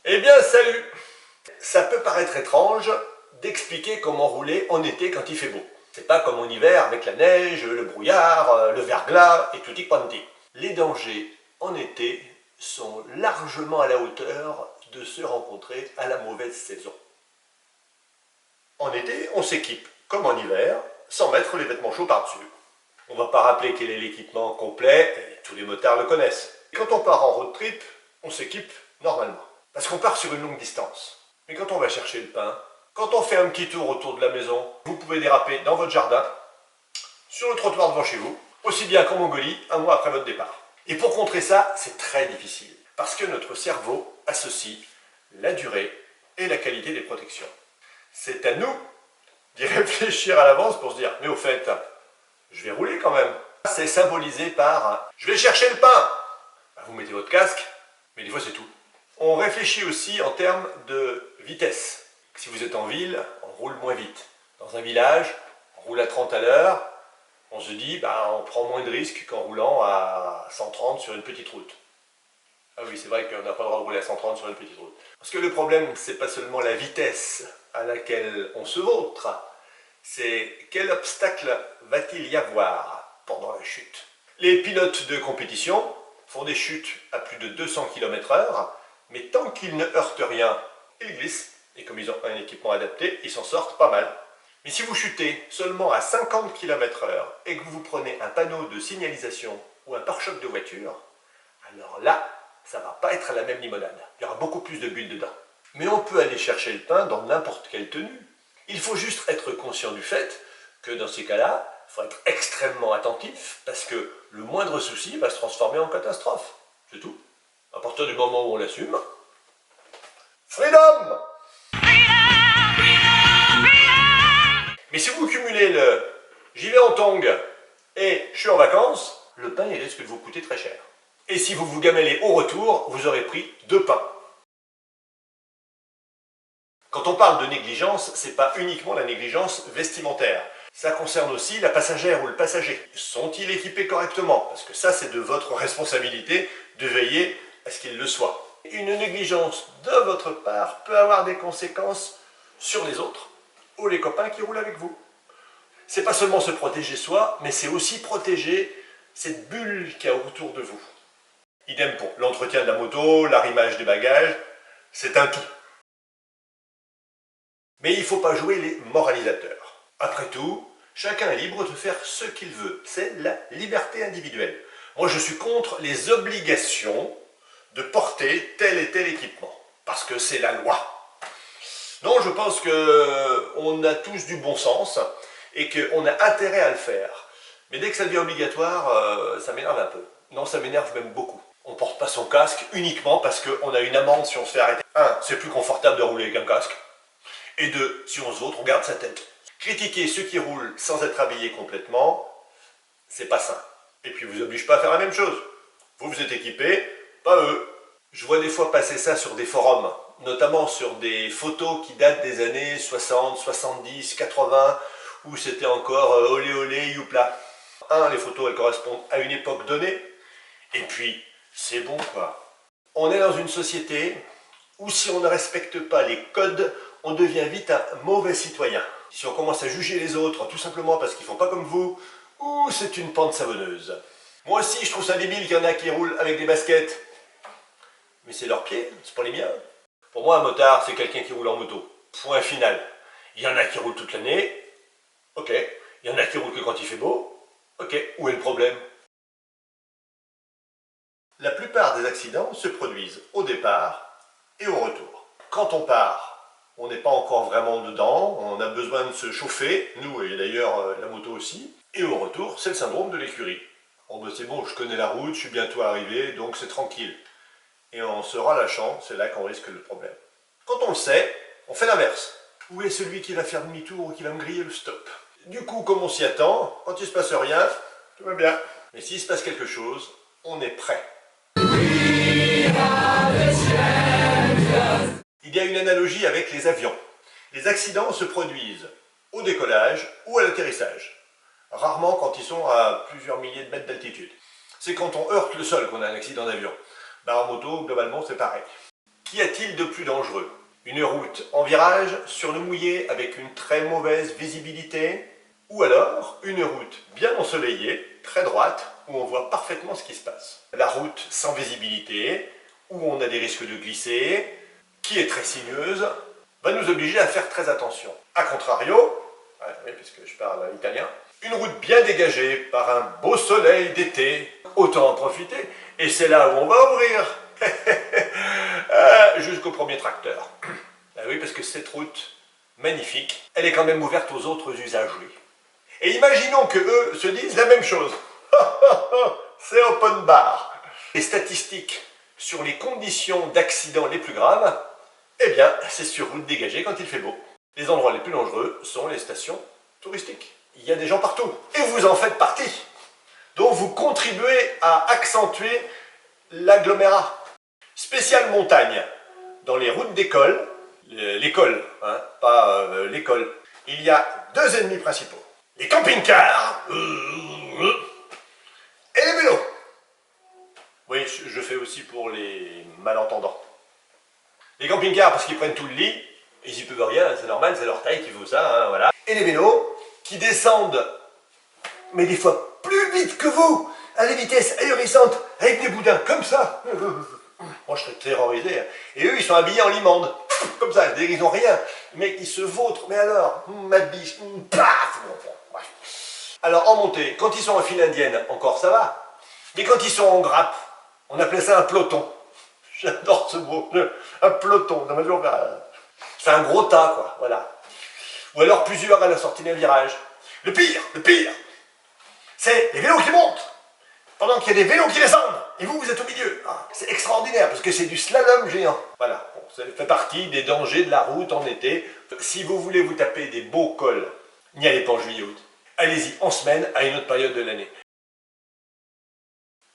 Eh bien, salut! Ça peut paraître étrange d'expliquer comment rouler en été quand il fait beau. C'est pas comme en hiver avec la neige, le brouillard, le verglas et tutti quanti. Les dangers en été sont largement à la hauteur de ceux rencontrés à la mauvaise saison. En été, on s'équipe, comme en hiver, sans mettre les vêtements chauds par-dessus. On va pas rappeler quel est l'équipement complet, tous les motards le connaissent. Quand on part en road trip, on s'équipe normalement. Parce qu'on part sur une longue distance. Mais quand on va chercher le pain, quand on fait un petit tour autour de la maison, vous pouvez déraper dans votre jardin, sur le trottoir devant chez vous, aussi bien qu'en Mongolie, un mois après votre départ. Et pour contrer ça, c'est très difficile. Parce que notre cerveau associe la durée et la qualité des protections. C'est à nous d'y réfléchir à l'avance pour se dire, mais au fait, je vais rouler quand même. C'est symbolisé par « je vais chercher le pain ». Vous mettez votre casque, mais des fois c'est tout. On réfléchit aussi en termes de vitesse. Si vous êtes en ville, on roule moins vite. Dans un village, on roule à 30 à l'heure. On se dit, on prend moins de risques qu'en roulant à 130 sur une petite route. Ah oui, c'est vrai qu'on n'a pas le droit de rouler à 130 sur une petite route. Parce que le problème, c'est pas seulement la vitesse à laquelle on se vautre, c'est quel obstacle va-t-il y avoir pendant la chute. Les pilotes de compétition font des chutes à plus de 200 km/h, mais tant qu'ils ne heurtent rien, ils glissent, et comme ils ont un équipement adapté, ils s'en sortent pas mal. Mais si vous chutez seulement à 50 km/h et que vous prenez un panneau de signalisation ou un pare-choc de voiture, alors là, ça va pas être la même limonade. Il y aura beaucoup plus de bulles dedans. Mais on peut aller chercher le pain dans n'importe quelle tenue. Il faut juste être conscient du fait que dans ces cas-là, il faut être extrêmement attentif parce que le moindre souci va se transformer en catastrophe. C'est tout. À partir du moment où on l'assume, freedom! Mais si vous cumulez le j'y vais en tongs et je suis en vacances, le pain il risque de vous coûter très cher. Et si vous vous gamellez au retour, vous aurez pris 2 pains. Quand on parle de négligence, c'est pas uniquement la négligence vestimentaire. Ça concerne aussi la passagère ou le passager. Sont-ils équipés correctement? Parce que ça, c'est de votre responsabilité de veiller à ce qu'ils le soient. Une négligence de votre part peut avoir des conséquences sur les autres ou les copains qui roulent avec vous. C'est pas seulement se protéger soi, mais c'est aussi protéger cette bulle qu'il y a autour de vous. Idem pour l'entretien de la moto, l'arrimage des bagages, c'est un tout. Mais il ne faut pas jouer les moralisateurs. Après tout, chacun est libre de faire ce qu'il veut. C'est la liberté individuelle. Moi, je suis contre les obligations de porter tel et tel équipement. Parce que c'est la loi. Non, je pense qu'on a tous du bon sens et qu'on a intérêt à le faire. Mais dès que ça devient obligatoire, ça m'énerve un peu. Non, ça m'énerve même beaucoup. On ne porte pas son casque uniquement parce qu'on a une amende si on se fait arrêter. 1. C'est plus confortable de rouler avec un casque. Et 2. Si on se vautre, on garde sa tête. Critiquer ceux qui roulent sans être habillés complètement, c'est pas sain. Et puis vous oblige pas à faire la même chose. Vous êtes équipés, pas eux. Je vois des fois passer ça sur des forums, notamment sur des photos qui datent des années 60, 70, 80, où c'était encore olé olé, youpla. Les photos elles correspondent à une époque donnée, et puis c'est bon quoi. On est dans une société où si on ne respecte pas les codes, on devient vite un mauvais citoyen. Si on commence à juger les autres tout simplement parce qu'ils ne font pas comme vous, c'est une pente savonneuse. Moi aussi je trouve ça débile qu'il y en a qui roulent avec des baskets. Mais c'est leurs pieds, c'est pas les miens. Pour moi un motard c'est quelqu'un qui roule en moto. Point final. Il y en a qui roulent toute l'année, ok. Il y en a qui roulent que quand il fait beau, ok. Où est le problème? La plupart des accidents se produisent au départ et au retour. Quand on part, on n'est pas encore vraiment dedans, on a besoin de se chauffer, nous et d'ailleurs la moto aussi. Et au retour, c'est le syndrome de l'écurie. C'est bon, je connais la route, je suis bientôt arrivé, donc c'est tranquille. Et en se relâchant, c'est là qu'on risque le problème. Quand on le sait, on fait l'inverse. Où est celui qui va faire demi-tour ou qui va me griller le stop? Du coup, comme on s'y attend, quand il se passe rien, tout va bien. Mais s'il se passe quelque chose, on est prêt. Il y a une analogie avec les avions. Les accidents se produisent au décollage ou à l'atterrissage. Rarement quand ils sont à plusieurs milliers de mètres d'altitude. C'est quand on heurte le sol qu'on a un accident d'avion. En moto, globalement, c'est pareil. Qu'y a-t-il de plus dangereux? Une route en virage, sur le mouillé, avec une très mauvaise visibilité? Ou alors, une route bien ensoleillée, très droite, où on voit parfaitement ce qui se passe. La route sans visibilité, où on a des risques de glisser, qui est très sinueuse, va nous obliger à faire très attention. A contrario, oui, puisque je parle italien, une route bien dégagée par un beau soleil d'été, autant en profiter, et c'est là où on va ouvrir jusqu'au premier tracteur. Ah oui, parce que cette route magnifique, elle est quand même ouverte aux autres usagers. Et imaginons que eux se disent la même chose. C'est open bar. Les statistiques sur les conditions d'accident les plus graves, eh bien, c'est sur route dégagée quand il fait beau. Les endroits les plus dangereux sont les stations touristiques. Il y a des gens partout. Et vous en faites partie. Donc vous contribuez à accentuer l'agglomérat. Spéciale montagne. Dans les routes d'école, l'école, hein, pas l'école, il y a deux ennemis principaux. Les camping-cars et les vélos. Oui, je fais aussi pour les malentendants. Les camping-cars parce qu'ils prennent tout le lit, ils y peuvent rien, c'est normal, c'est leur taille qui veut ça, hein, voilà. Et les vélos qui descendent, mais des fois plus vite que vous, à des vitesses ahurissantes, avec des boudins comme ça. Moi je serais terrorisé. Hein. Et eux ils sont habillés en limande, comme ça, ils n'ont rien. Les mecs ils se vautrent, mais alors, ma biche, paf. Alors en montée, quand ils sont en file indienne, encore ça va. Mais quand ils sont en grappe, on appelait ça un peloton. J'adore ce mot, un peloton. C'est un gros tas, quoi, voilà. Ou alors plusieurs à la sortie d'un virage. Le pire, c'est les vélos qui montent, pendant qu'il y a des vélos qui descendent. Et vous êtes au milieu. Ah, c'est extraordinaire, parce que c'est du slalom géant. Voilà, bon, ça fait partie des dangers de la route en été. Si vous voulez vous taper des beaux cols, n'y allez pas en juillet-août. Allez-y en semaine, à une autre période de l'année.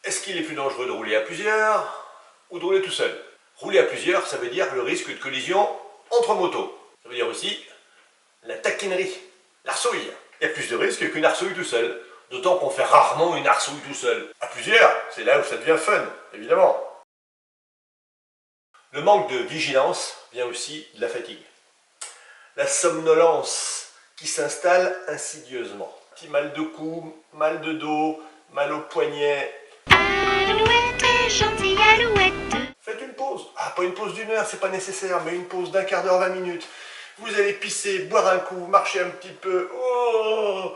Est-ce qu'il est plus dangereux de rouler à plusieurs ou de rouler tout seul? Rouler à plusieurs, ça veut dire le risque de collision entre motos. Ça veut dire aussi la taquinerie, l'arsouille. Il y a plus de risques qu'une arsouille tout seul. D'autant qu'on fait rarement une arsouille tout seul. À plusieurs, c'est là où ça devient fun, évidemment. Le manque de vigilance vient aussi de la fatigue. La somnolence qui s'installe insidieusement. Petit mal de cou, mal de dos, mal au poignet. Alouette, gentille alouette. Faites une pause. Ah, pas une pause d'une heure, c'est pas nécessaire, mais une pause d'un quart d'heure, 20 minutes. Vous allez pisser, boire un coup, marcher un petit peu. Oh,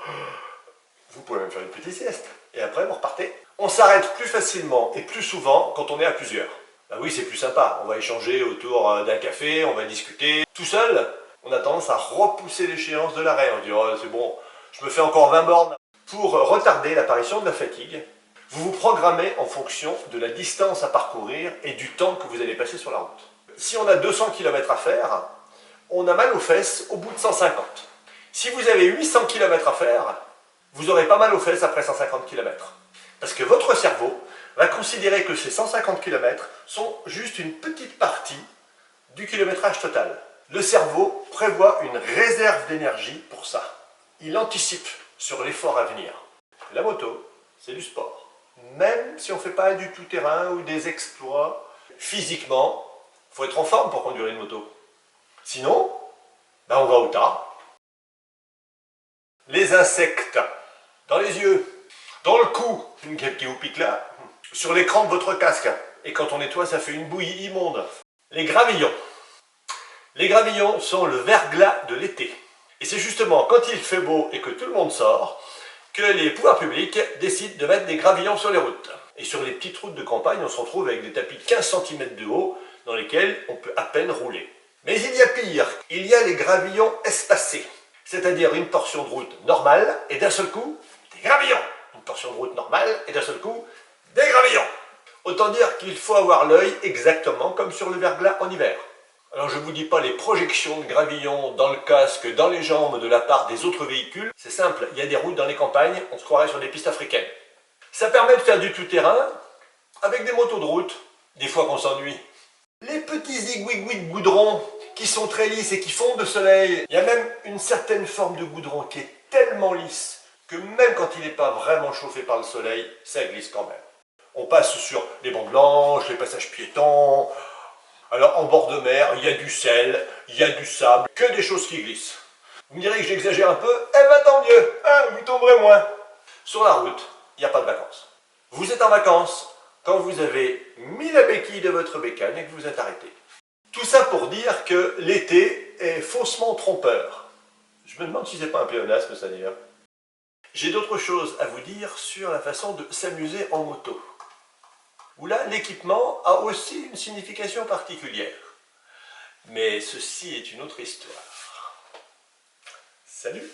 vous pouvez même faire une petite sieste. Et après, vous repartez. On s'arrête plus facilement et plus souvent quand on est à plusieurs. Ben oui, c'est plus sympa. On va échanger autour d'un café, on va discuter. Tout seul, on a tendance à repousser l'échéance de l'arrêt. On dit, oh, c'est bon, je me fais encore 20 bornes. Pour retarder l'apparition de la fatigue, vous vous programmez en fonction de la distance à parcourir et du temps que vous allez passer sur la route. Si on a 200 km à faire, on a mal aux fesses au bout de 150. Si vous avez 800 km à faire, vous aurez pas mal aux fesses après 150 km. Parce que votre cerveau va considérer que ces 150 km sont juste une petite partie du kilométrage total. Le cerveau prévoit une réserve d'énergie pour ça. Il anticipe sur l'effort à venir. La moto, c'est du sport. Même si on ne fait pas du tout-terrain ou des exploits, physiquement, il faut être en forme pour conduire une moto. Sinon, ben on va au tas. Les insectes, dans les yeux, dans le cou, une guêpe qui vous pique là, sur l'écran de votre casque. Et quand on nettoie, ça fait une bouillie immonde. Les gravillons. Les gravillons sont le verglas de l'été. Et c'est justement quand il fait beau et que tout le monde sort, que les pouvoirs publics décident de mettre des gravillons sur les routes. Et sur les petites routes de campagne, on se retrouve avec des tapis de 15 cm de haut, dans lesquels on peut à peine rouler. Mais il y a pire, il y a les gravillons espacés. C'est-à-dire une portion de route normale, et d'un seul coup, des gravillons. Une portion de route normale, et d'un seul coup, des gravillons. Autant dire qu'il faut avoir l'œil exactement comme sur le verglas en hiver. Alors je ne vous dis pas les projections de gravillons dans le casque, dans les jambes de la part des autres véhicules. C'est simple, il y a des routes dans les campagnes, on se croirait sur des pistes africaines. Ça permet de faire du tout-terrain avec des motos de route, des fois qu'on s'ennuie. Les petits zigouigouis de goudron qui sont très lisses et qui fondent de soleil. Il y a même une certaine forme de goudron qui est tellement lisse que même quand il n'est pas vraiment chauffé par le soleil, ça glisse quand même. On passe sur les bandes blanches, les passages piétons. Alors en bord de mer, il y a du sel, il y a du sable, que des choses qui glissent. Vous me direz que j'exagère un peu, eh ben tant mieux, hein, vous tomberez moins. Sur la route, il n'y a pas de vacances. Vous êtes en vacances quand vous avez mis la béquille de votre bécane et que vous êtes arrêté. Tout ça pour dire que l'été est faussement trompeur. Je me demande si c'est pas un pléonasme ça d'ailleurs. J'ai d'autres choses à vous dire sur la façon de s'amuser en moto. Où là, l'équipement a aussi une signification particulière. Mais ceci est une autre histoire. Salut!